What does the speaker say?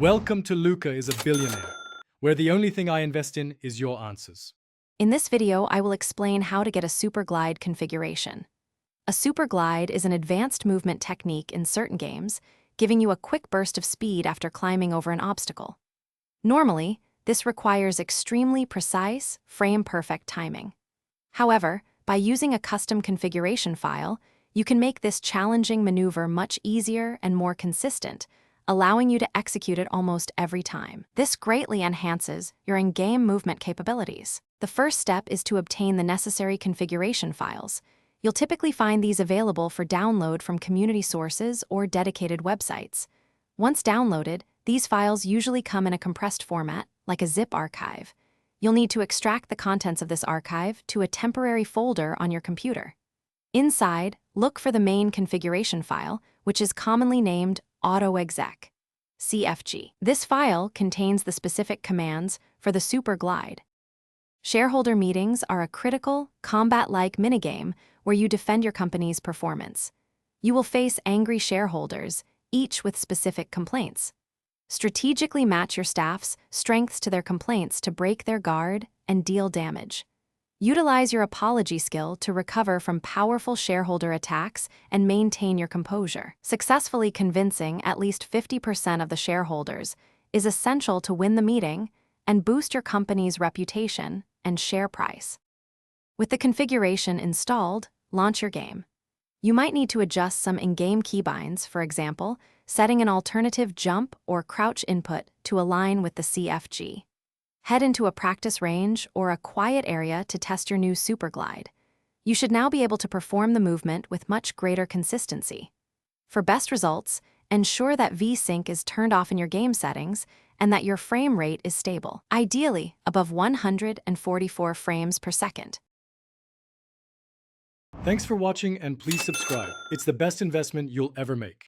Welcome to Luca is a Billionaire, where the only thing I invest in is your answers. In this video, I will explain how to get a Super Glide configuration. A Super Glide is an advanced movement technique in certain games, giving you a quick burst of speed after climbing over an obstacle. Normally, this requires extremely precise, frame-perfect timing. However, by using a custom configuration file, you can make this challenging maneuver much easier and more consistent, allowing you to execute it almost every time. This greatly enhances your in-game movement capabilities. The first step is to obtain the necessary configuration files. You'll typically find these available for download from community sources or dedicated websites. Once downloaded, these files usually come in a compressed format, like a zip archive. You'll need to extract the contents of this archive to a temporary folder on your computer. Inside, look for the main configuration file, which is commonly named AutoExec, CFG. This file contains the specific commands for the Super Glide. Shareholder meetings are a critical, combat-like minigame where you defend your company's performance. You will face angry shareholders, each with specific complaints. Strategically match your staff's strengths to their complaints to break their guard and deal damage. Utilize your apology skill to recover from powerful shareholder attacks and maintain your composure. Successfully convincing at least 50% of the shareholders is essential to win the meeting and boost your company's reputation and share price. With the configuration installed, launch your game. You might need to adjust some in-game keybinds, for example, setting an alternative jump or crouch input to align with the CFG. Head into a practice range or a quiet area to test your new Super Glide. You should now be able to perform the movement with much greater consistency. For best results, ensure that V-Sync is turned off in your game settings and that your frame rate is stable, ideally above 144 frames per second. Thanks for watching and please subscribe. It's the best investment you'll ever make.